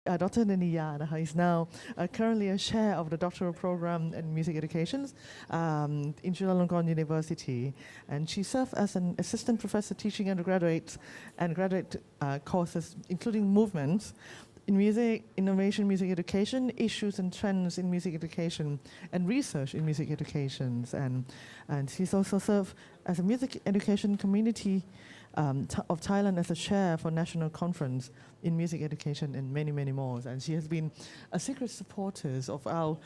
Dr.Dneya is now currently a chair of the doctoral program in music education in Chulalongkorn University, and she served as an assistant professor teaching undergraduates and graduate courses, including movements in music, innovation, music education, issues and trends in music education, and research in music education. And she's also served as a music education community of Thailand as a chair for national conference in music education and many, many more. And she has been a secret supporter of our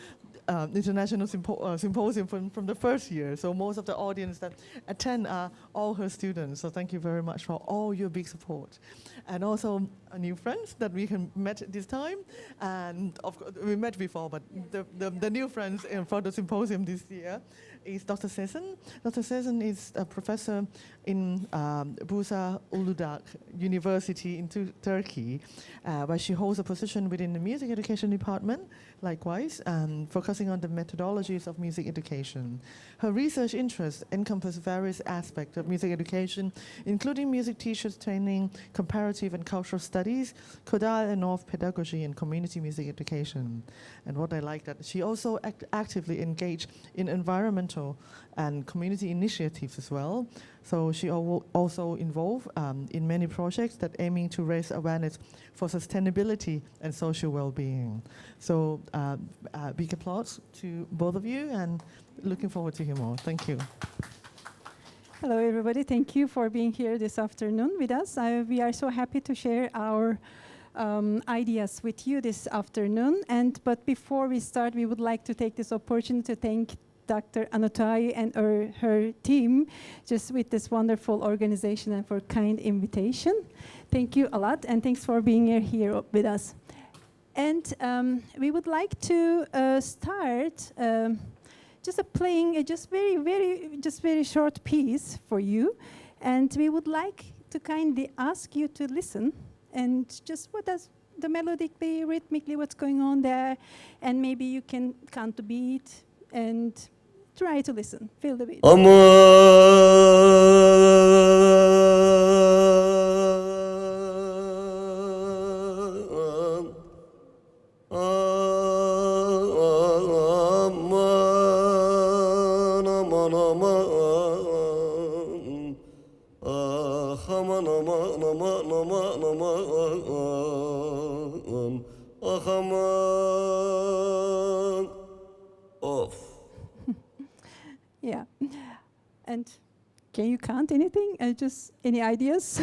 international symposium from the first year. So most of the audience that attend are all her students. So thank you very much for all your big support. And also new friends that we met this time. And of course, we met before, but the new friends for the symposium this year is Dr. Sezen. Dr. Sezen is a professor in Bursa Uludağ University in Turkey, where she holds a position within the music education department, likewise, focusing on the methodologies of music education. Her research interests encompass various aspects of music education, including music teachers training, comparative and cultural studies, Kodal and North pedagogy, and community music education. And what I like that she also actively engaged in environmental and community initiatives as well. So she also involved in many projects that aiming to raise awareness for sustainability and social well-being. So big applause to both of you, and looking forward to hear more. Thank you. Hello, everybody. Thank you for being here this afternoon with us. We are so happy to share our ideas with you this afternoon. But before we start, we would like to take this opportunity to thank Dr. Udtaisuk and her team just with this wonderful organization and for kind invitation. Thank you a lot, and thanks for being here with us. And we would like to start just playing a very short piece for you, and we would like to kindly ask you to listen and just what does the melodically, rhythmically, what's going on there, and maybe you can count the beat and try to listen, feel the beat. Yeah, and can you count anything? Just any ideas?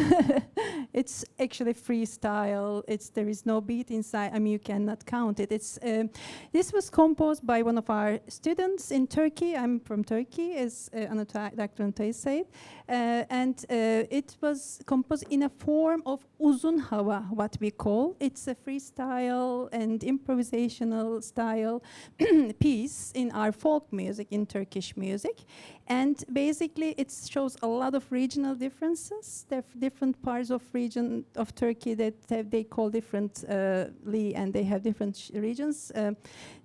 It's actually freestyle. There is no beat inside. I mean, you cannot count it. This was composed by one of our students in Turkey. I'm from Turkey, as Dr. Udtaisuk said, and it was composed in a form of uzun hava, what we call. It's a freestyle and improvisational style piece in our folk music, in Turkish music. And basically, it shows a lot of regional differences. There are different parts of region of Turkey that they call differently, and they have different regions,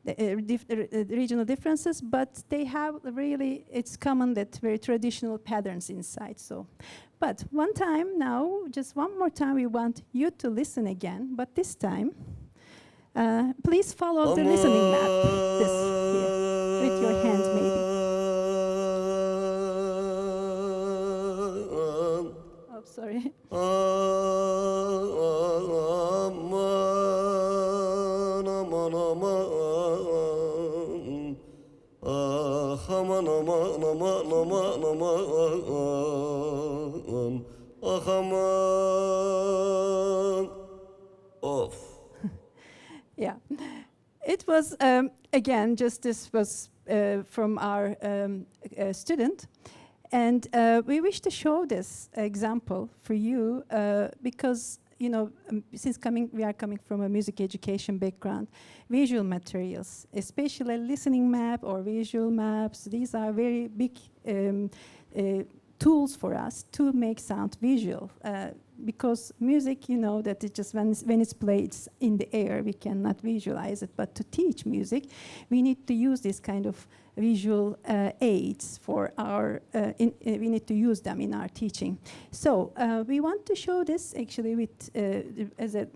regional differences. But they have really, it's common that very traditional patterns inside. So, but one time now, just one more time, we want you to listen again. But this time, please follow the listening map. This here, with your hands, maybe. Sorry. Yeah, it was again. Just this was from our student. And we wish to show this example for you because, you know, we are coming from a music education background, visual materials, especially listening map or visual maps, these are very big tools for us to make sound visual. Because music, you know, that it just when it's played in the air, we cannot visualize it. But to teach music, we need to use this kind of visual aids for our, we need to use them in our teaching. So we want to show this actually with, as an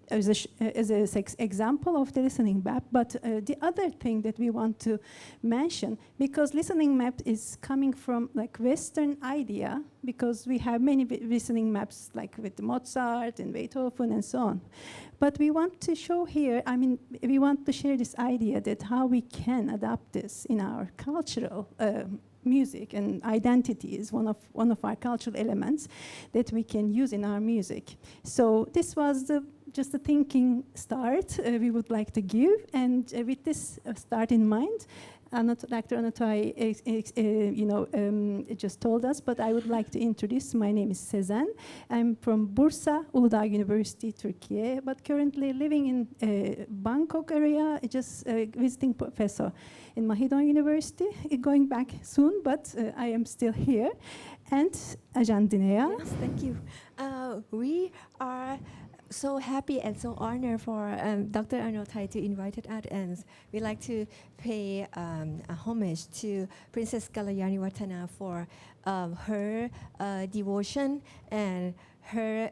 example of the listening map, but the other thing that we want to mention, because listening map is coming from like Western idea, because we have many listening maps like with Mozart and Beethoven and so on. But we want to show here, I mean, we want to share this idea that how we can adapt this in our cultural music, and identity is one of our cultural elements that we can use in our music. So this was just a thinking start we would like to give, and with this start in mind, Dr. Udtaisuk, just told us, but I would like to introduce. My name is Sezen. I'm from Bursa, Uludağ University, Turkey, but currently living in Bangkok area, just visiting professor in Mahidol University, going back soon, but I am still here. And Dr.Dneya. Yes, thank you. We are so happy and so honored for Dr. Udtaisuk to invite us, and we'd like to pay a homage to Princess Kalayaniwattana for her devotion and her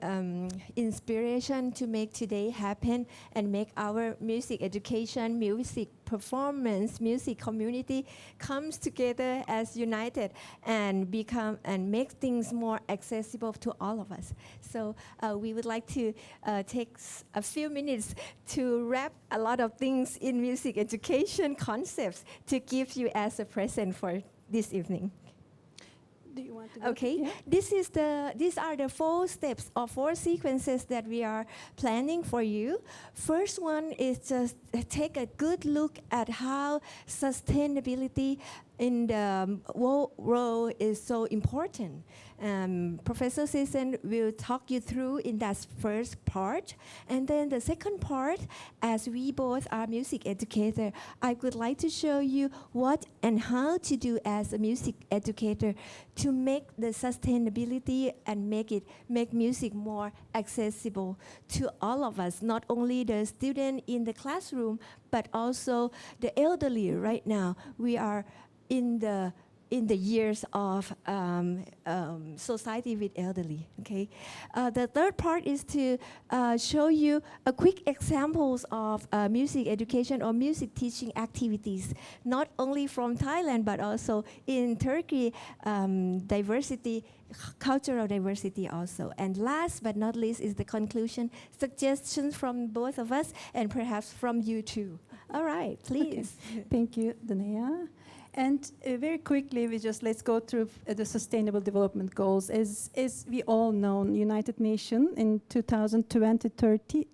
inspiration to make today happen and make our music education, music performance, music community comes together as united and become and make things more accessible to all of us. So we would like to take a few minutes to wrap a lot of things in music education concepts to give you as a present for this evening. Do you want to Okay, yeah? These are the 4 steps or 4 sequences that we are planning for you. First one is just take a good look at how sustainability in the world is so important. Professor Sezen will talk you through in that first part. And then the second part, as we both are music educators, I would like to show you what and how to do as a music educator to make the sustainability and make music more accessible to all of us, not only the student in the classroom, but also the elderly. Right now, we are in the years of society with elderly. Okay, the third part is to show you a quick examples of music education or music teaching activities, not only from Thailand but also in Turkey, diversity, cultural diversity also. And last but not least is the conclusion, suggestions from both of us and perhaps from you too. All right, please. Okay. Thank you, Dneya. And very quickly, let's go through the Sustainable Development Goals. As we all know, United Nations in 2030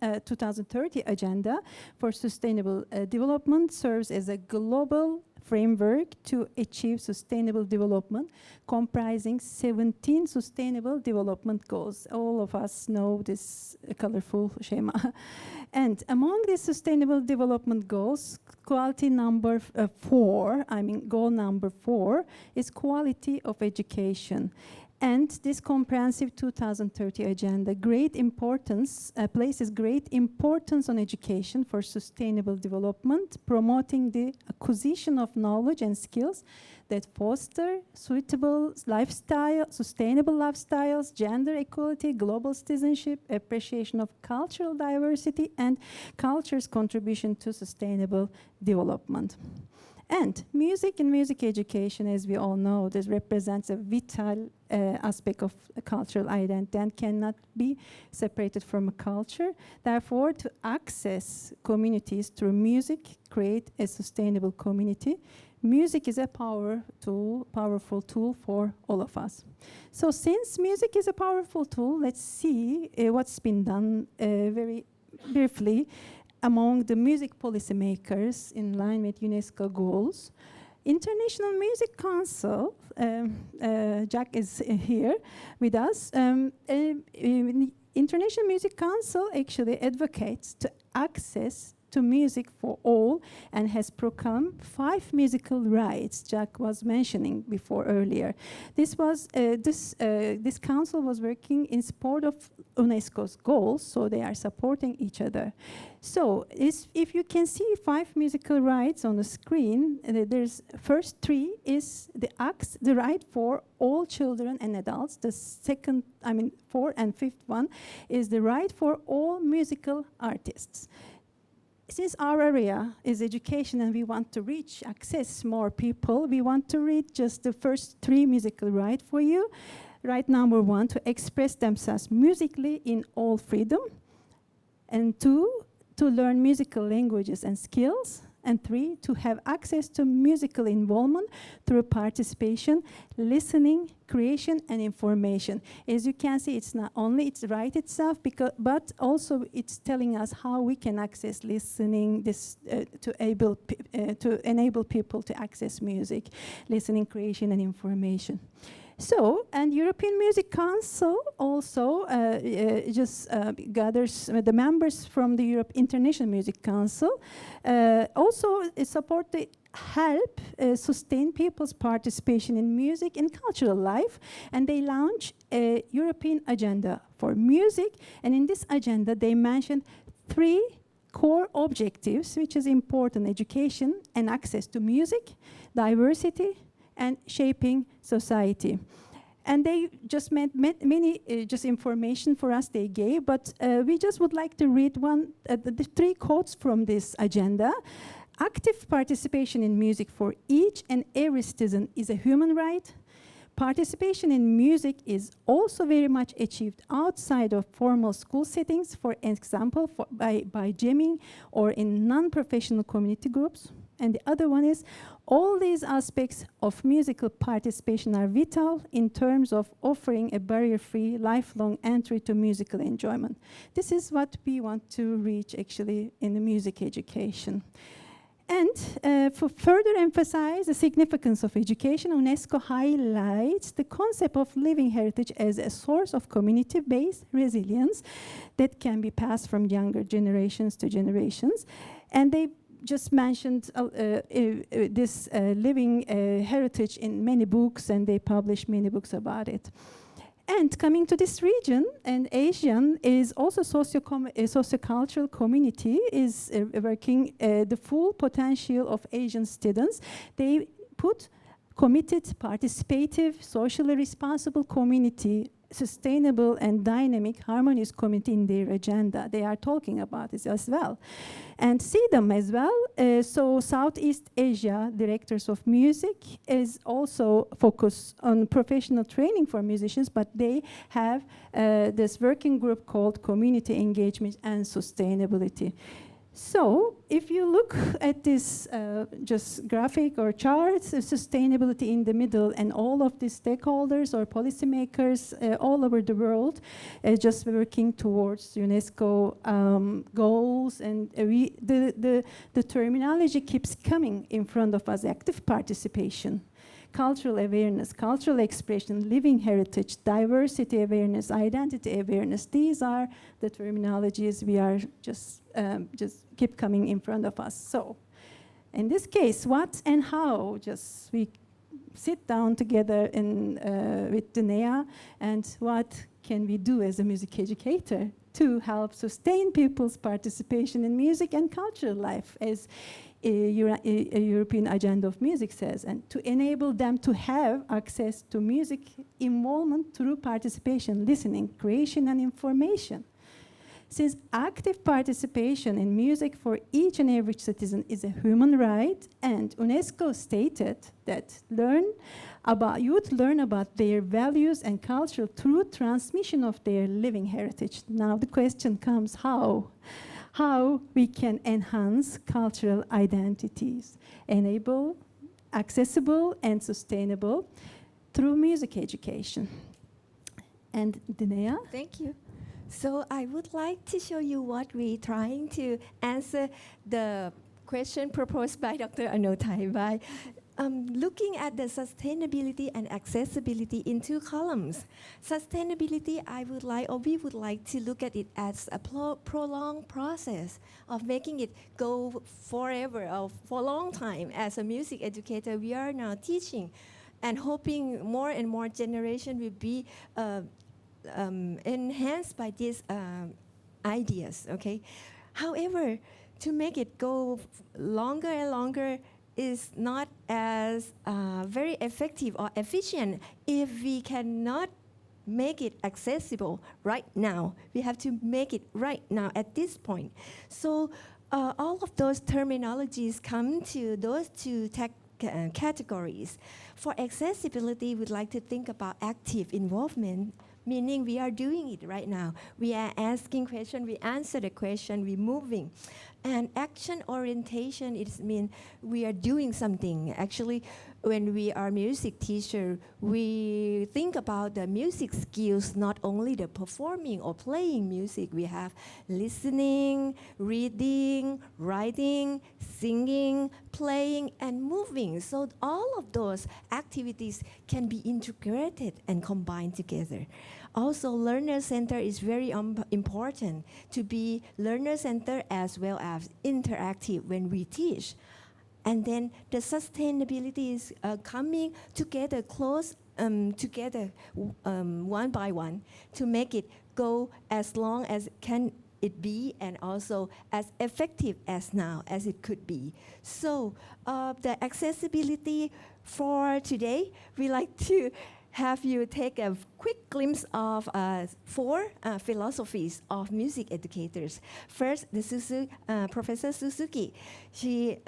Agenda for Sustainable Development serves as a global framework to achieve sustainable development, comprising 17 sustainable development goals. All of us know this colorful schema. And among these sustainable development goals, quality number 4, goal number 4, is quality of education. And this comprehensive 2030 agenda places great importance on education for sustainable development, promoting the acquisition of knowledge and skills that foster sustainable lifestyles, gender equality, global citizenship, appreciation of cultural diversity, and culture's contribution to sustainable development. And music and music education, as we all know, this represents a vital aspect of a cultural identity and cannot be separated from a culture. Therefore, to access communities through music, create a sustainable community, music is a powerful tool for all of us. So since music is a powerful tool, let's see what's been done very briefly among the music policymakers in line with UNESCO goals. International Music Council, Jack is here with us. International Music Council actually advocates to access to music for all and has proclaimed 5 musical rights Jack was mentioning before earlier. This council was working in support of UNESCO's goals, so they are supporting each other. So if you can see 5 musical rights on the screen, there's first 3 is the right for all children and adults. The second, 4th and 5th one is the right for all musical artists. Since our area is education and we want to access more people, we want to read just the first 3 musical rights for you. Right number 1, to express themselves musically in all freedom. And 2, to learn musical languages and skills. And 3, to have access to musical involvement through participation, listening, creation, and information. As you can see, it's not only its right itself, but also it's telling us how we can access listening to enable people to access music, listening, creation, and information. So, and European Music Council also gathers the members from the Europe International Music Council, also support the help sustain people's participation in music and cultural life, and they launch a European agenda for music, and in this agenda they mentioned 3 core objectives, which is important: education and access to music, diversity, and shaping society. And they just many information for us they gave, but we just would like to read the 3 quotes from this agenda. Active participation in music for each and every citizen is a human right. Participation in music is also very much achieved outside of formal school settings, for example, by jamming or in non-professional community groups. And the other one is, all these aspects of musical participation are vital in terms of offering a barrier-free, lifelong entry to musical enjoyment. This is what we want to reach, actually, in the music education. And for further emphasize the significance of education, UNESCO highlights the concept of living heritage as a source of community-based resilience that can be passed from younger generations to generations. And they just mentioned this living heritage in many books, and they published many books about it. And coming to this region, and Asian is also a sociocultural community is working the full potential of Asian students. They put committed, participative, socially responsible community, sustainable and dynamic, harmonious community in their agenda. They are talking about this as well. And CEDAM as well, so Southeast Asia Directors of Music is also focused on professional training for musicians, but they have this working group called Community Engagement and Sustainability. So, if you look at this just graphic or charts, sustainability in the middle, and all of the stakeholders or policymakers all over the world just working towards UNESCO goals, and the terminology keeps coming in front of us: active participation, cultural awareness, cultural expression, living heritage, diversity awareness, identity awareness. These are the terminologies we are just keep coming in front of us. So, in this case, what and how? Just we sit down together with Dneya, and what can we do as a music educator to help sustain people's participation in music and cultural life, as a European Agenda of Music says, and to enable them to have access to music involvement through participation, listening, creation, and information. Since active participation in music for each and every citizen is a human right, and UNESCO stated that youth learn about their values and culture through transmission of their living heritage. Now the question comes, how we can enhance cultural identities, enable accessible and sustainable through music education. And Dneya? Thank you. So I would like to show you what we're trying to answer the question proposed by Dr. Udtaisuk by looking at the sustainability and accessibility in two columns. Sustainability, we would like to look at it as a prolonged process of making it go forever or for a long time. As a music educator, we are now teaching and hoping more and more generation will be enhanced by these ideas, okay? However, to make it go longer and longer is not as very effective or efficient if we cannot make it accessible right now. We have to make it right now at this point. So all of those terminologies come to those two categories. For accessibility, we'd like to think about active involvement, meaning we are doing it right now. We are asking questions, we answer the question, we're moving. And action orientation, it means we are doing something. Actually, when we are music teacher, we think about the music skills, not only the performing or playing music. We have listening, reading, writing, singing, playing, and moving. So all of those activities can be integrated and combined together. Also, learner center is very important to be learner center as well as interactive when we teach. And then the sustainability is coming together, close together one by one to make it go as long as can it be and also as effective as now as it could be. So the accessibility for today, we like to have you take a quick glimpse of 4 philosophies of music educators. First, Professor Suzuki. He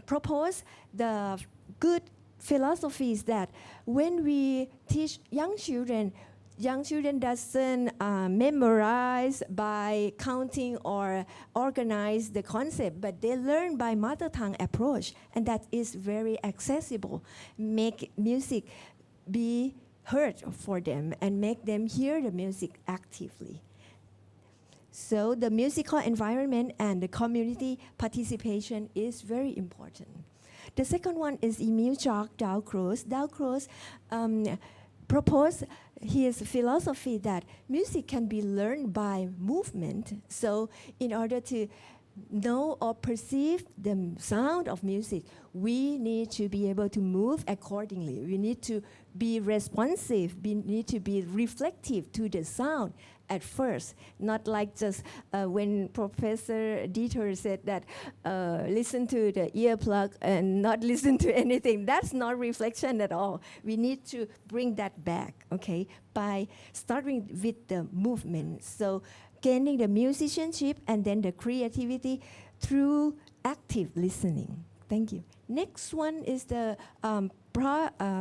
proposed the good philosophies that when we teach young children doesn't memorize by counting or organize the concept, but they learn by mother tongue approach, and that is very accessible. Make music be heard for them and make them hear the music actively. So the musical environment and the community participation is very important. The second one is Emil Jacques Dalcroze. Dalcroze proposed his philosophy that music can be learned by movement. So in order to know or perceive the sound of music, we need to be able to move accordingly. We need to be responsive. We need to be reflective to the sound at first, not like just when Professor Dieter said that listen to the earplug and not listen to anything. That's not reflection at all. We need to bring that back, okay, by starting with the movement. So gaining the musicianship and then the creativity through active listening. Thank you. Next one is the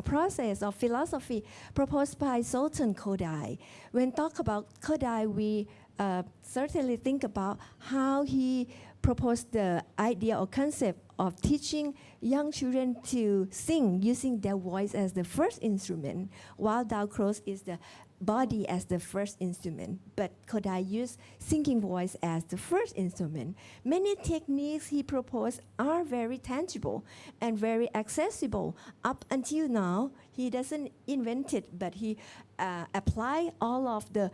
process of philosophy proposed by Sultan Kodai. When talk about Kodai, we certainly think about how he proposed the idea or concept of teaching young children to sing using their voice as the first instrument, while Dalcroze is the body as the first instrument, but Kodai used singing voice as the first instrument. Many techniques he proposed are very tangible and very accessible. Up until now, he doesn't invent it, but he apply all of the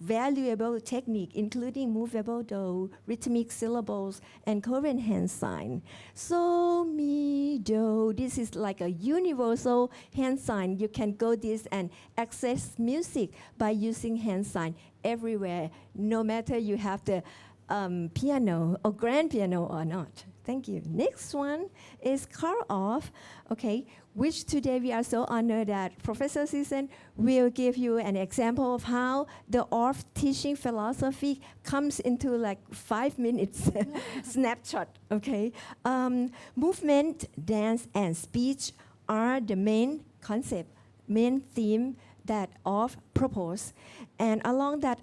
valuable technique, including movable do, rhythmic syllables, and current hand sign. So, mi, do, this is like a universal hand sign. You can go this and access music by using hand sign everywhere, no matter you have the piano or grand piano or not. Thank you. Next one is Carl Orff, okay, which today we are so honored that Professor Sezen will give you an example of how the Orff teaching philosophy comes into like 5 minutes snapshot, okay. Movement, dance, and speech are the main concept, main theme that Orff proposed. And along that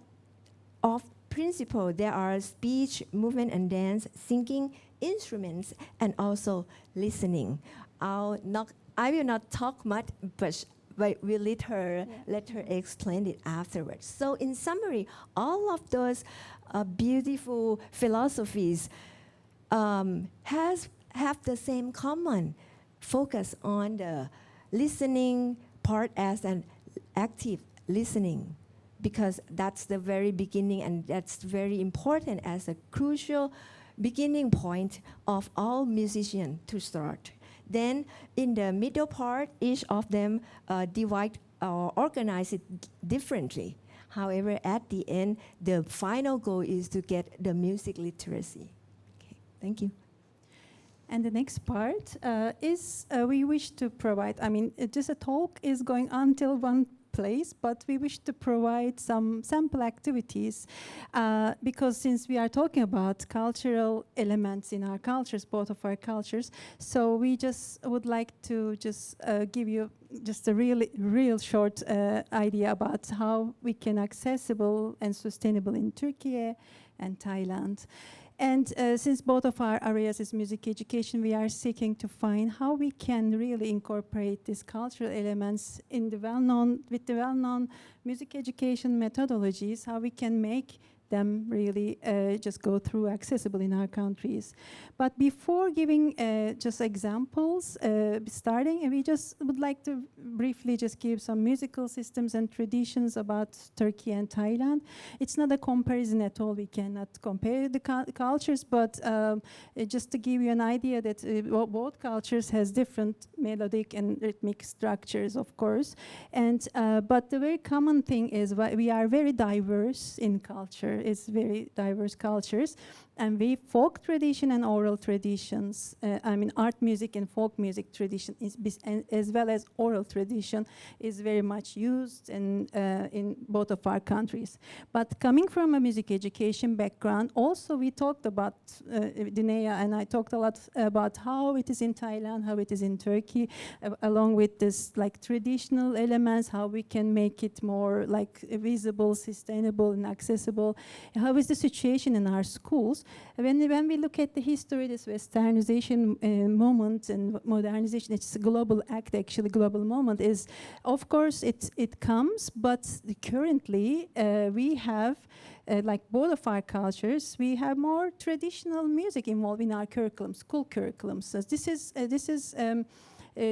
Orff principle, there are speech, movement, and dance, singing, instruments, and also listening. I will not talk much, but we'll let her explain it afterwards. So in summary, all of those beautiful philosophies has have the same common focus on the listening part as an active listening, because that's the very beginning and that's very important as a crucial beginning point of all musicians to start. Then in the middle part, each of them divide or organize it differently. However, at the end, the final goal is to get the music literacy. Okay, thank you. And the next part is we wish to provide, I mean, just a talk is going on till one place, but we wish to provide some sample activities because since we are talking about cultural elements in our cultures, both of our cultures, so we just would like to just give you just a real short idea about how we can accessible and sustainable in Turkey and Thailand. And since both of our areas is music education, we are seeking to find how we can really incorporate these cultural elements in the with the well-known music education methodologies, how we can make them really just go through accessible in our countries. But before giving just examples, starting, we just would like to briefly just give some musical systems and traditions about Turkey and Thailand. It's not a comparison at all. We cannot compare the cultures, but just to give you an idea that both cultures has different melodic and rhythmic structures, of course. And but the very common thing is we are very diverse in culture. It's very diverse cultures, and we folk tradition and oral traditions. I mean, art music and folk music tradition as well as oral tradition is very much used in both of our countries. But coming from a music education background, also we talked about Dneya and I talked a lot about how it is in Thailand, how it is in Turkey, along with this like traditional elements, how we can make it more like visible, sustainable, and accessible. How is the situation in our schools? When we look at the history, this westernization movement and modernization, it's a global act, actually global moment is, of course, it comes, but currently we have, like both of our cultures, we have more traditional music involved in our curriculum, school curriculums. So this is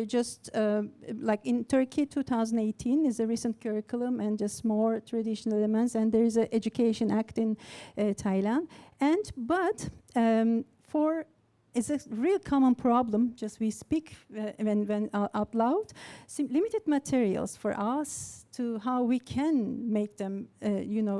just like in Turkey, 2018 is a recent curriculum and just more traditional elements, and there is an education act in Thailand. But it's a real common problem, just we speak when out loud, limited materials for us to how we can make them,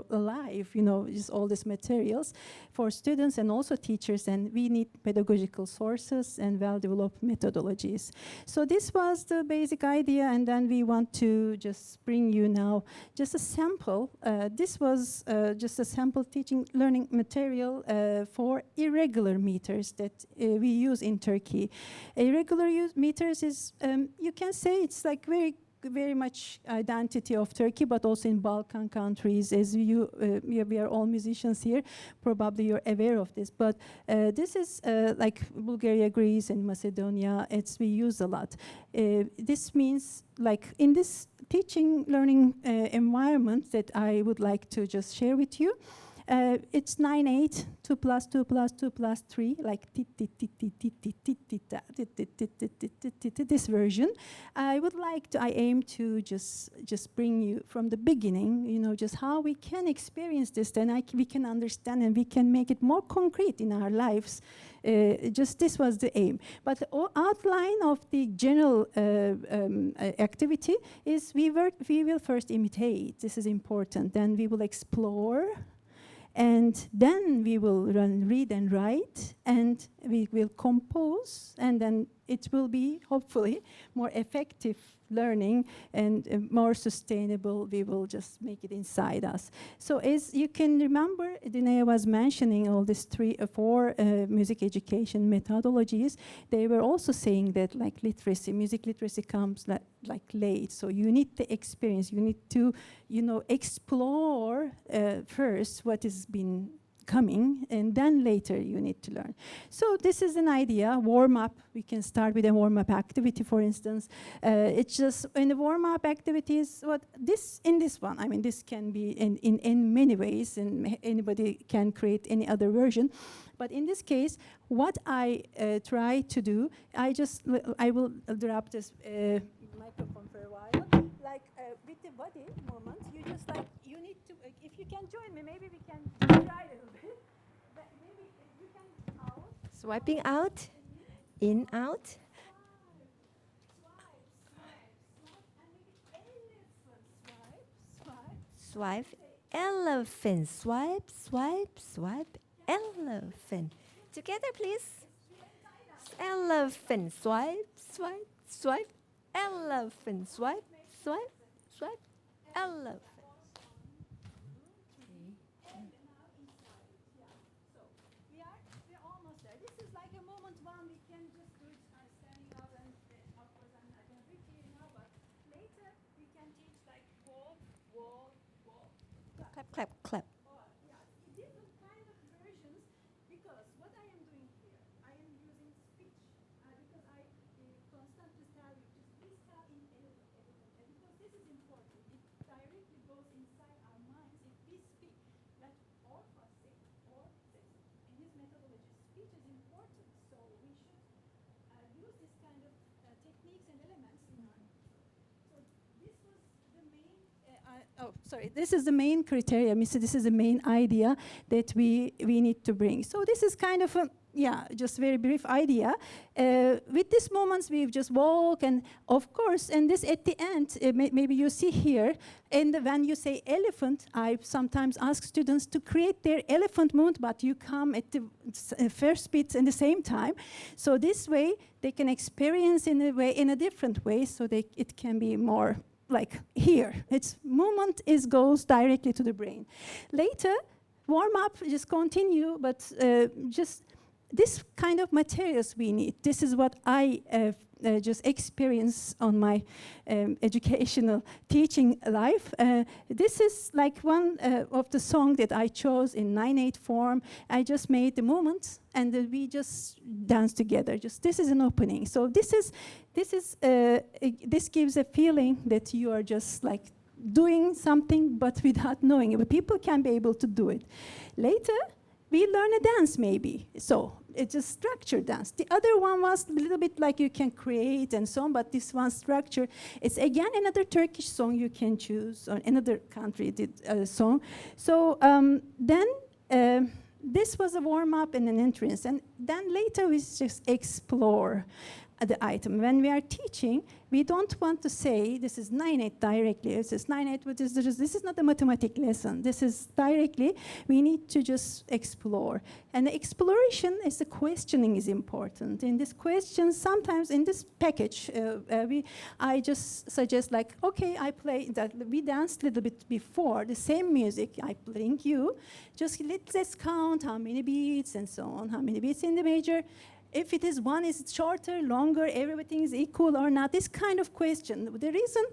alive, just all these materials for students and also teachers, and we need pedagogical sources and well-developed methodologies. So this was the basic idea, and then we want to just bring you now just a sample. This was just a sample teaching learning material for irregular meters that we use in Turkey. Irregular meters is, you can say it's like very much identity of Turkey, but also in Balkan countries. As we are all musicians here, probably you're aware of this. But this is like Bulgaria, Greece, and Macedonia. We use a lot. This means like in this teaching learning environment that I would like to just share with you. It's 9/8, 2 plus 2 plus 2 plus 3, like this version. I aim to just bring you from the beginning, just how we can experience this, then we can understand and we can make it more concrete in our lives. Just this was the aim. But the outline of the general activity is we will first imitate. This is important. Then we will explore. And then we will read and write, and we will compose, and then it will be, hopefully, more effective learning and more sustainable. We will just make it inside us. So as you can remember, Dneya was mentioning all these 3 or 4 music education methodologies. They were also saying that like literacy, music literacy comes like late. So you need the experience. You need to, explore first what has been coming, and then later you need to learn. So this is an idea, warm-up. We can start with a warm-up activity, for instance. It's just, in the warm-up activities, in this one, I mean, this can be in many ways, and anybody can create any other version. But in this case, what I try to do, I will drop this microphone for a while. Like with the body movement, you need to, if you can join me, maybe we can try a little bit. But maybe if you can out. Swiping out, in, out. Swipe, elephant, swipe, swipe, swipe, elephant. Together, please. Elephant, swipe, swipe, swipe, elephant, swipe, swipe, swipe, elephant. We're almost there. This is like a moment one. We can just do it standing up, and of course I can reach here now, but later we can teach like walk, walk, walk. Clap, clap, clap. Different kind of versions, because what I am doing here, I am using speech, because I constantly tell you, just please tell in elephant, because this is important. It directly goes inside our minds. If we speak, that or say, in this methodology, speech is important, so we should use this kind of techniques and elements in our. So this was the main. This is the main criteria. This is the main idea that we need to bring. So this is kind of a just very brief idea. With these moments, we just walk, and of course, and this at the end, maybe you see here, and when you say elephant, I sometimes ask students to create their elephant movement, but you come at the first beat in the same time. So this way, they can experience in a different way, so it can be more like here. Its movement goes directly to the brain. Later, warm up, just continue, but just this kind of materials we need. This is what I just experience on my educational teaching life. This is like one of the songs that I chose in 9/8 form. I just made the movements, and we just dance together. This is an opening. So this gives a feeling that you are just like doing something, but without knowing it. But people can be able to do it. Later, we learn a dance maybe. So it's a structured dance. The other one was a little bit like you can create and so on, but this one structure, it's again another Turkish song you can choose, or another country did a song. So then this was a warm-up and an entrance, and then later we just explore the item. When we are teaching, we don't want to say this is 9/8 directly. This is 9/8, but this is not a mathematics lesson. This is directly, we need to just explore. And the exploration is the questioning is important. In this question, sometimes in this package, I just suggest like, okay, I play that, we danced a little bit before, the same music, I bring you, just let's count how many beats and so on, how many beats in the major. If it is one is shorter, longer, everything is equal or not, this kind of question. The reason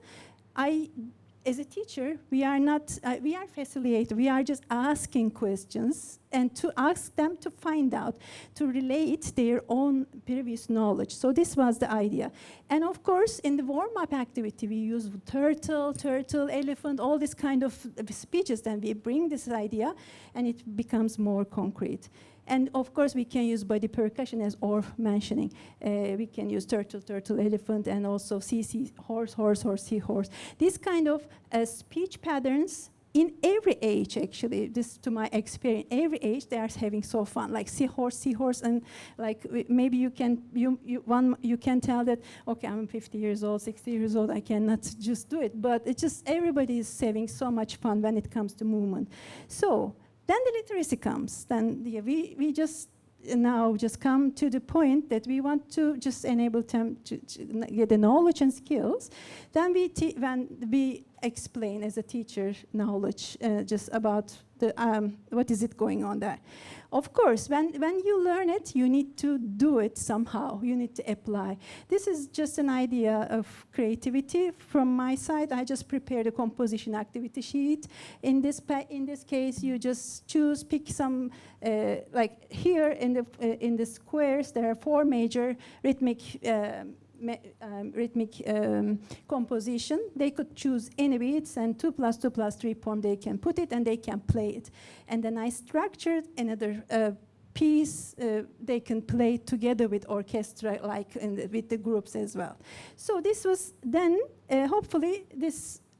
as a teacher, we are not, we are facilitator, we are just asking questions and to ask them to find out, to relate their own previous knowledge. So this was the idea. And of course, in the warm-up activity, we use turtle, elephant, all this kind of speeches, then we bring this idea and it becomes more concrete. And of course, we can use body percussion as Orff mentioning. We can use turtle, elephant, and also horse, seahorse. These kind of speech patterns in every age, actually, this to my experience, every age they are having so fun, like seahorse, and like maybe you can tell that, okay, I'm 50 years old, 60 years old, I cannot just do it, but it's just everybody is having so much fun when it comes to movement. So then the literacy comes. Then we just now just come to the point that we want to just enable them to get the knowledge and skills. Then when we explain as a teacher knowledge just about the what is it going on there. Of course, when you learn it, you need to do it somehow. You need to apply. This is just an idea of creativity from my side. I just prepared a composition activity sheet. In this case, you just pick some like here in the squares. There are 4 major rhythmic composition. They could choose any beats, and 2 + 2 + 3 poem they can put it and they can play it. And then I structured another piece they can play together with orchestra, like with the groups as well. So this was then hopefully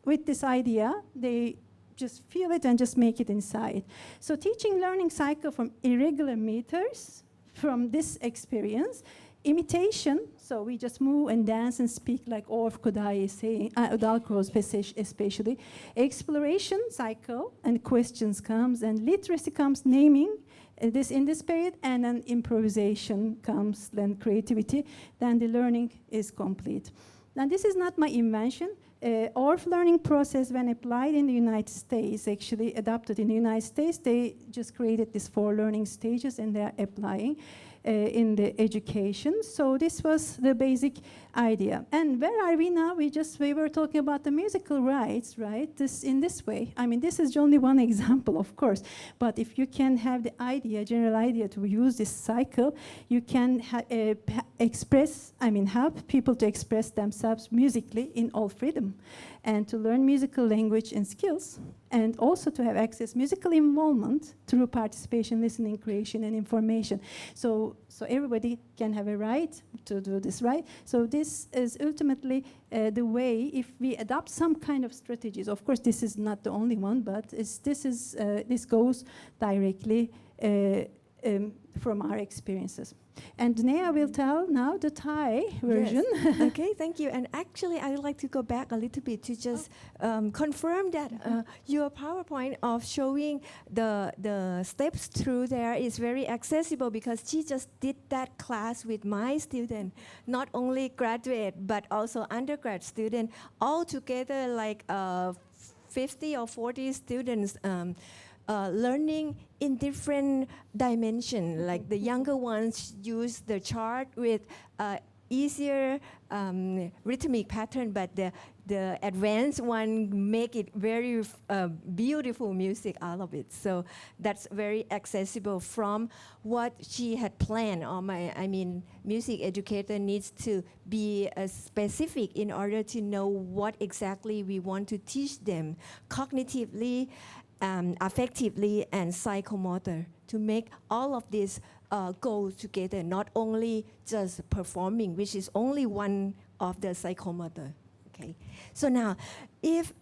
with this idea they just feel it and just make it inside. So teaching learning cycle from irregular meters from this experience. Imitation, so we just move and dance and speak like Orf Kodai is saying, Udtaisuk especially. Exploration cycle and questions comes, and literacy comes, naming in this period, and then improvisation comes, then creativity, then the learning is complete. Now this is not my invention. Orf learning process, when applied in the United States, actually adopted in the United States, they just created these 4 learning stages and they're applying in the education. So this was the basic idea. And where are we now? We were talking about the musical rights, right? In this way. I mean, this is only one example, of course. But if you can have the idea, general idea to use this cycle, you can help people to express themselves musically in all freedom, and to learn musical language and skills, and also to have access musical involvement through participation, listening, creation, and information. So everybody can have a right to do this, right? So this is ultimately the way, if we adopt some kind of strategies. Of course, this is not the only one, but this goes directly from our experiences. And Dneya will tell now the Thai version. Yes. Okay, thank you. And actually, I would like to go back a little bit to just confirm that your PowerPoint of showing the steps through there is very accessible, because she just did that class with my student, not only graduate, but also undergrad student, all together like 50 or 40 students learning in different dimensions. Like the younger ones use the chart with easier rhythmic pattern, but the advanced one make it very beautiful music out of it. So that's very accessible from what she had planned. Music educator needs to be specific in order to know what exactly we want to teach them cognitively, affectively, and psychomotor, to make all of this go together, not only just performing, which is only one of the psychomotor. Okay. So now, if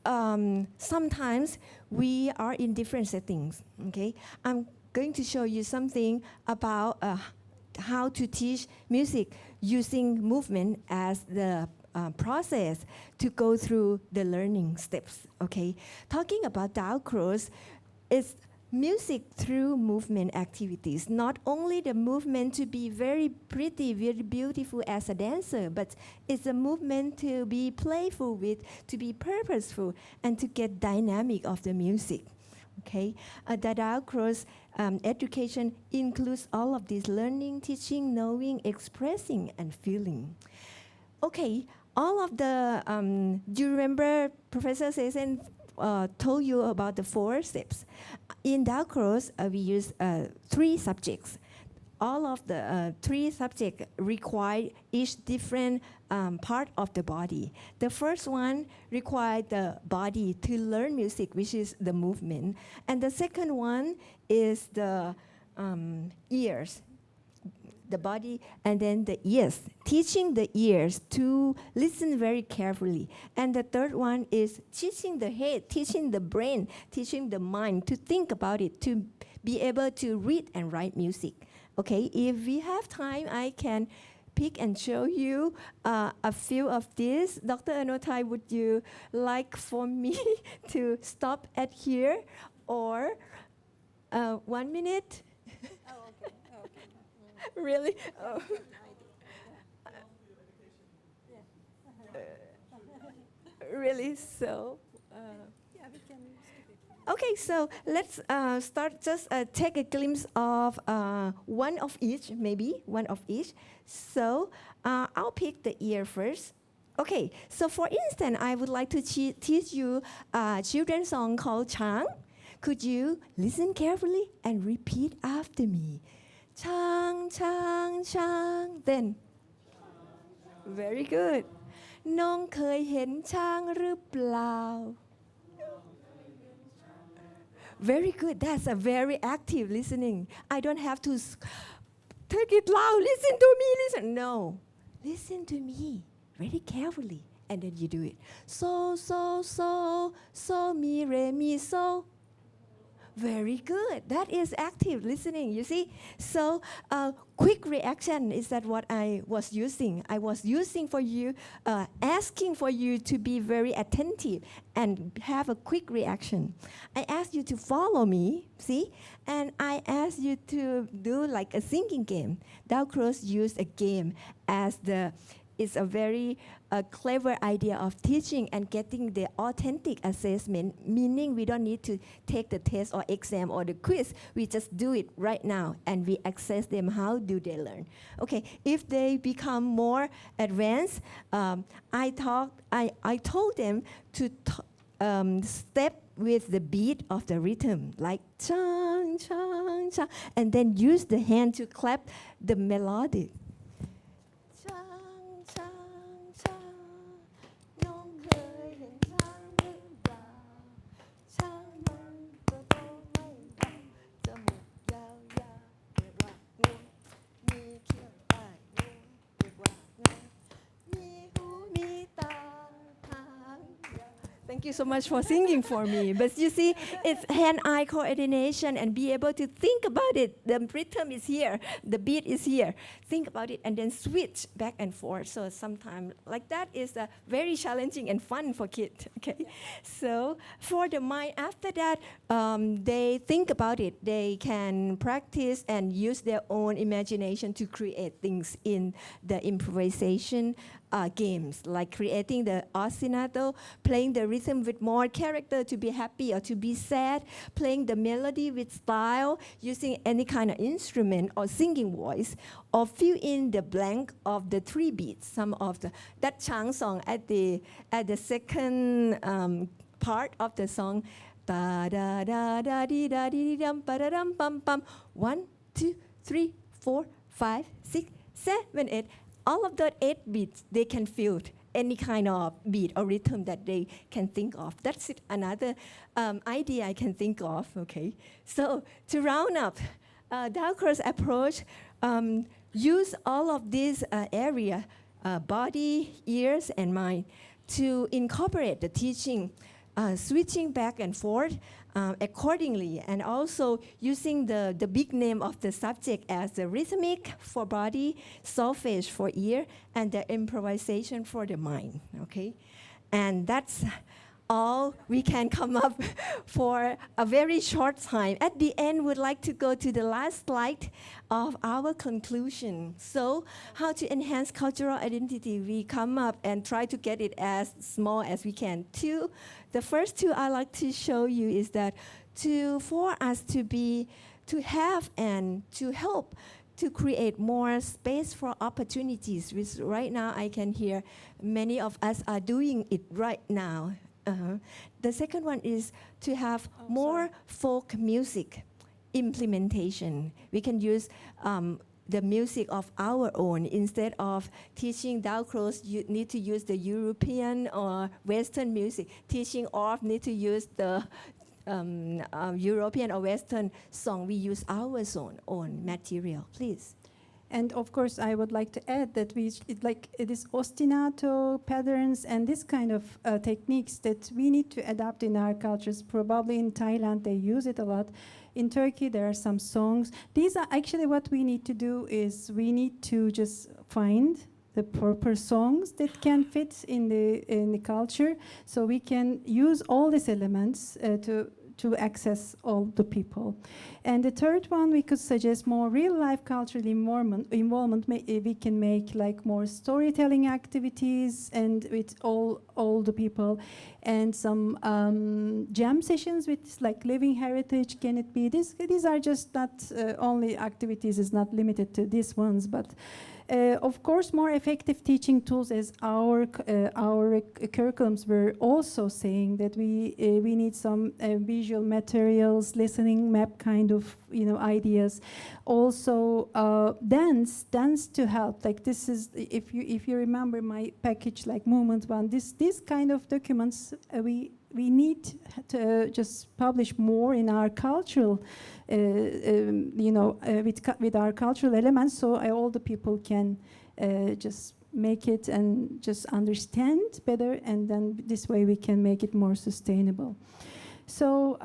sometimes we are in different settings, okay, I'm going to show you something about how to teach music using movement as the process to go through the learning steps. Okay, talking about Dao Cross, it's music through movement activities. Not only the movement to be very pretty, very beautiful as a dancer, but it's a movement to be playful with, to be purposeful, and to get dynamic of the music. Okay, the Dao Cross education includes all of this: learning, teaching, knowing, expressing, and feeling. Okay, all of the, do you remember Professor Sezen told you about the 4 steps? In Dao Cross, we use 3 subjects. All of the 3 subjects require each different part of the body. The first one requires the body to learn music, which is the movement. And the second one is the ears, the body, and then the ears, teaching the ears to listen very carefully. And the third one is teaching the head, teaching the brain, teaching the mind to think about it, to be able to read and write music. Okay, if we have time, I can pick and show you a few of these. Dr. Anotai, would you like for me to stop at here, or 1 minute? Really? Oh. Really? So Yeah, we can skip it. Okay, so let's start. Just take a glimpse of one of each, maybe one of each. So I'll pick the ear first. Okay, so for instance, I would like to teach you a children's song called Chang. Could you listen carefully and repeat after me? Chang, Chang, Chang. Then, very good. น้องเคยเห็นช้างหรือเปล่า Very good. That's a very active listening. I don't have to take it loud. Listen to me. Listen. No. Listen to me very carefully. And then you do it. So, mi, re, mi, so. Very good. That is active listening, you see. So quick reaction is that what I was using. I was using for you, asking for you to be very attentive and have a quick reaction. I asked you to follow me, see? And I asked you to do like a singing game. Dalcross used a game as it's a very clever idea of teaching and getting the authentic assessment, meaning we don't need to take the test or exam or the quiz. We just do it right now and we assess them. How do they learn? Okay, if they become more advanced, I told them to step with the beat of the rhythm, like chang, chang, chang, and then use the hand to clap the melody. Thank you so much for singing for me. But you see, it's hand-eye coordination and be able to think about it. The rhythm is here, the beat is here. Think about it and then switch back and forth. So sometimes like that is very challenging and fun for kids. Okay, so for the mind, after that, they think about it. They can practice and use their own imagination to create things in the improvisation games, like creating the ostinato, playing the rhythm with more character to be happy or to be sad, playing the melody with style, using any kind of instrument or singing voice, or fill in the blank of the 3 beats. Some of that Chang song at the second part of the song, da da da da di da di dum ba da dum bum bum. 1, 2, 3, 4, 5, 6, 7, 8. All of the 8 beats, they can feel any kind of beat or rhythm that they can think of. That's another idea I can think of, okay? So to round up, Dalcross approach, use all of these area, body, ears, and mind, to incorporate the teaching, switching back and forth accordingly, and also using the big name of the subject as the rhythmic for body, solfege for ear, and the improvisation for the mind, okay? And that's all we can come up for a very short time. At the end, we'd like to go to the last slide of our conclusion. So how to enhance cultural identity? We come up and try to get it as small as we can. The first 2 I like to show you is that for us to have and to help to create more space for opportunities, which right now I can hear many of us are doing it right now. The second one is to have more folk music implementation. We can use the music of our own. Instead of teaching Dalcross, you need to use the European or Western music. Teaching off need to use the European or Western song. We use our own material, please. And of course, I would like to add that it is ostinato patterns and this kind of techniques that we need to adapt in our cultures. Probably in Thailand, they use it a lot. In Turkey, there are some songs. These are actually what we need to do is we need to just find the proper songs that can fit in the culture, so we can use all these elements to access all the people. And the third one, we could suggest more real-life cultural involvement. We can make like more storytelling activities and with all the people, and some jam sessions with like living heritage. Can it be this? These are just not only activities. It's not limited to these ones, but. Of course, more effective teaching tools, as our curriculums were also saying that we need some visual materials, listening map kind of ideas. Also, dance to help. Like this is, if you remember my package, like movement one. This kind of documents we need to just publish more in our cultural. With our cultural elements, so all the people can just make it and just understand better, and then this way we can make it more sustainable. So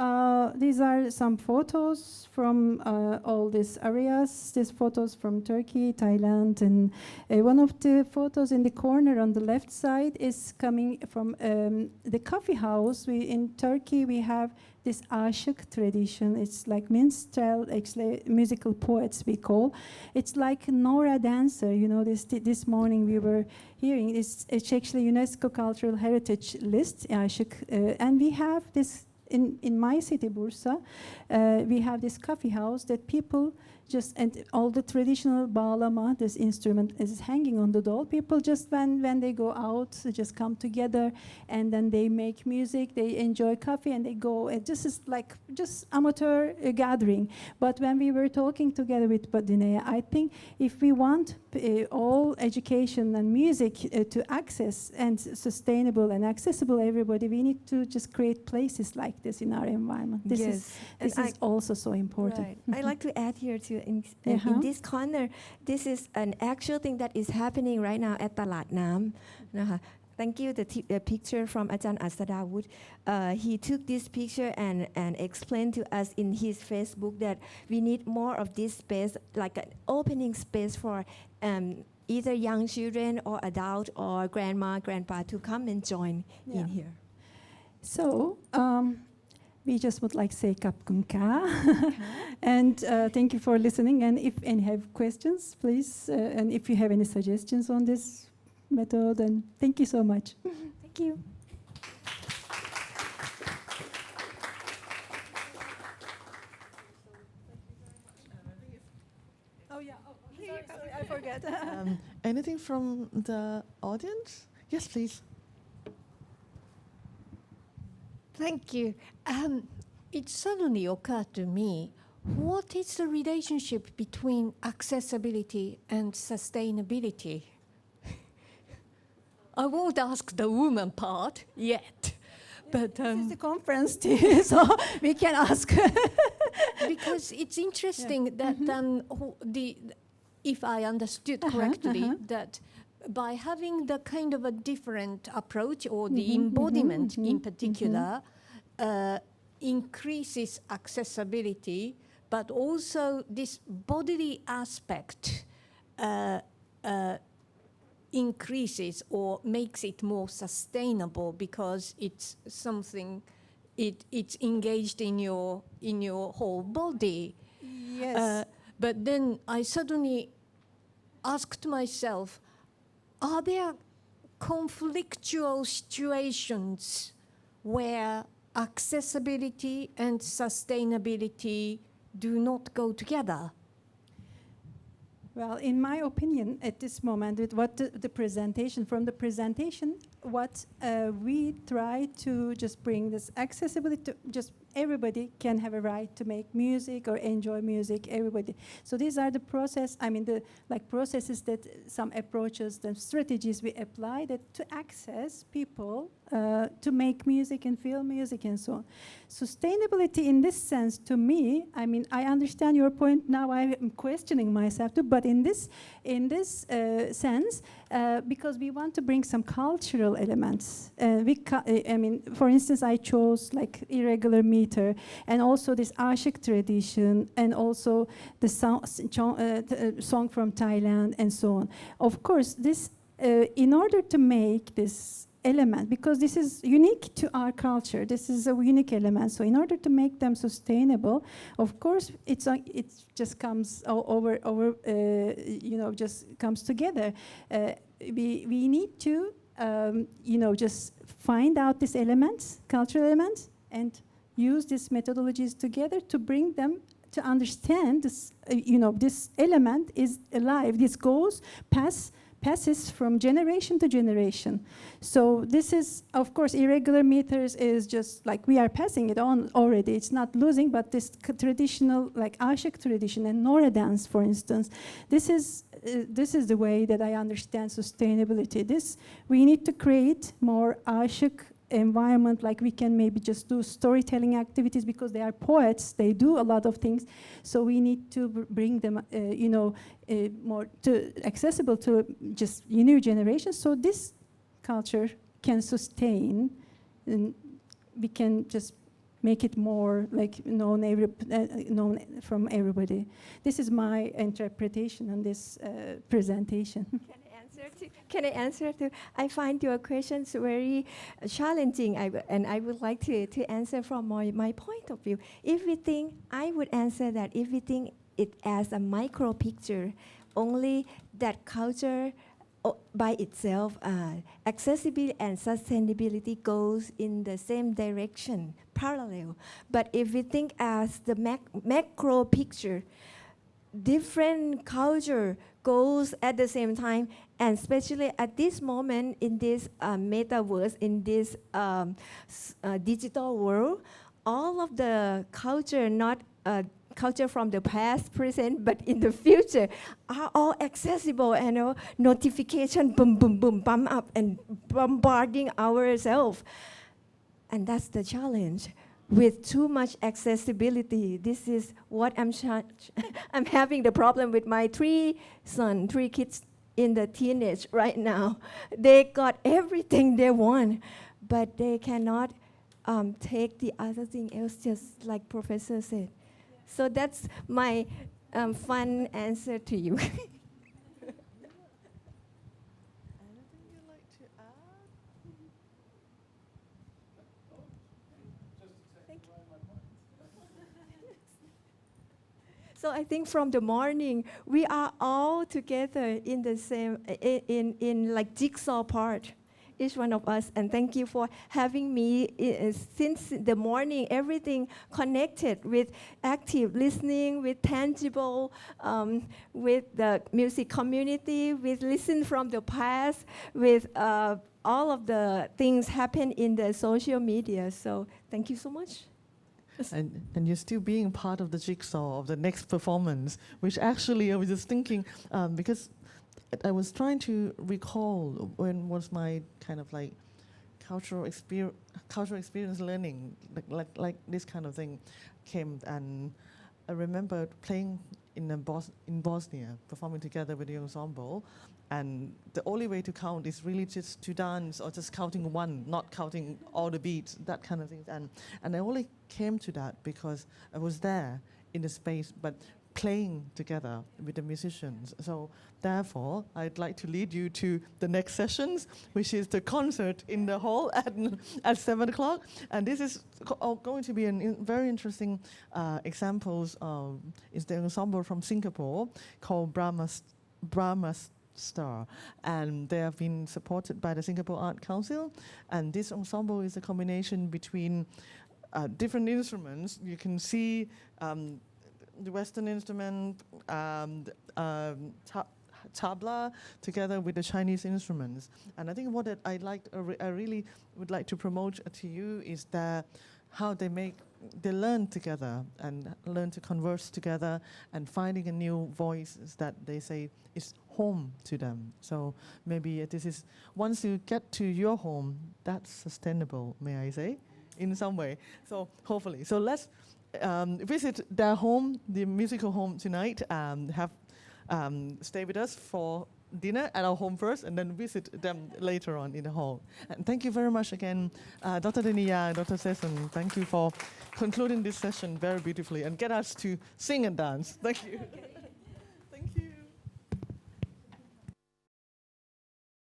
these are some photos from all these areas. These photos from Turkey, Thailand, and one of the photos in the corner on the left side is coming from the coffee house. In Turkey we have this Asst tradition. It's like minstrel, actually musical poets we call. It's like Nora dancer. This morning we were hearing. It's actually UNESCO Cultural Heritage List, Asst, and we have this. In my city, Bursa, we have this coffee house that people and all the traditional bağlama, this instrument is hanging on the door. People just when they go out, they just come together and then they make music, they enjoy coffee and they go. This is like just amateur gathering. But when we were talking together with Dr.Dneya, I think if we want all education and music to access and sustainable and accessible everybody, we need to just create places like this in our environment. This is also so important. Right. I'd like to add here too, in this corner, this is an actual thing that is happening right now at Talat Nam. Thank you. The picture from Ajahn Assadawut. He took this picture and explained to us in his Facebook that we need more of this space, like an opening space for either young children or adult or grandma, grandpa to come and join in here. So we just would like to say kapkunka. And thank you for listening. And if any have questions, please, and if you have any suggestions on this method, and thank you so much. Thank you. Oh yeah, sorry, I forget. Anything from the audience? Yes, please. Thank you. It suddenly occurred to me, what is the relationship between accessibility and sustainability? I won't ask the woman part yet, but this is the conference too, so we can ask. Because it's interesting that if I understood correctly, that by having the kind of a different approach or the embodiment in particular increases accessibility, but also this bodily aspect increases or makes it more sustainable because it's something it's engaged in your whole body. Yes. But then I suddenly asked myself, are there conflictual situations where accessibility and sustainability do not go together? Well, in my opinion, at this moment, with what the presentation, what we try to just bring this accessibility to just everybody can have a right to make music or enjoy music, everybody. So these are the processes that some approaches, the strategies we apply that to access people to make music and feel music and so on. Sustainability in this sense, to me, I understand your point, now I am questioning myself too, but in this sense, because we want to bring some cultural elements. For instance, I chose like irregular meter, and also this Asht tradition, and also the song from Thailand, and so on. Of course, this in order to make this element, because this is unique to our culture. This is a unique element. So in order to make them sustainable, of course, it just comes just comes together. We need to, just find out these elements, cultural elements, and use these methodologies together to bring them to understand this, this element is alive. This passes from generation to generation. So this is, of course, irregular meters is just like we are passing it on already. It's not losing, but this traditional, like Aşık tradition and Nora dance, for instance, this is the way that I understand sustainability. We need to create more Aşık environment, like we can maybe just do storytelling activities because they are poets, they do a lot of things, so we need to bring them more accessible to just new generations, so this culture can sustain, and we can just make it more like known from everybody. This is my interpretation on this presentation. Can I answer to? I find your questions very challenging, and I would like to answer from my point of view. I would answer that if we think it as a micro picture, only that culture by itself, accessibility and sustainability goes in the same direction, parallel. But if we think as the macro picture, different culture goes at the same time, and especially at this moment in this metaverse, in this digital world, all of the culture, not culture from the past, present, but in the future, are all accessible, and notification, boom, boom, boom, bump up, and bombarding ourselves. And that's the challenge. With too much accessibility, this is what I'm having the problem with my three kids in the teenage right now. They got everything they want, but they cannot take the other thing else, just like Professor said. Yeah. So that's my fun answer to you. So I think from the morning, we are all together in the same, in like jigsaw part, each one of us. And thank you for having me. Since the morning, everything connected with active listening, with tangible, with the music community, with listen from the past, with all of the things happen in the social media. So thank you so much. And you're still being part of the jigsaw of the next performance, which actually I was just thinking, because I was trying to recall when was my kind of like cultural experience learning, like this kind of thing came, and I remember playing in Bosnia, performing together with the ensemble, and the only way to count is really just to dance or just counting one, not counting all the beats, that kind of thing. And I only came to that because I was there in the space, but playing together with the musicians. So therefore, I'd like to lead you to the next sessions, which is the concert in the hall at 7 o'clock. And this is going to be very interesting examples of, is the ensemble from Singapore called Brahma Star, and they have been supported by the Singapore Art Council. And this ensemble is a combination between different instruments. You can see the Western instrument, tabla, together with the Chinese instruments. And I think what I really would like to promote to you is that how they learn together and learn to converse together and finding a new voice that they say is home to them. So maybe this is, once you get to your home, that's sustainable, may I say, in some way. So hopefully. So let's visit their home, the musical home tonight, stay with us for dinner at our home first, and then visit them later on in the hall. And thank you very much again, Dr.Dneya and Dr. Sezen. Thank you for concluding this session very beautifully and get us to sing and dance. Thank you.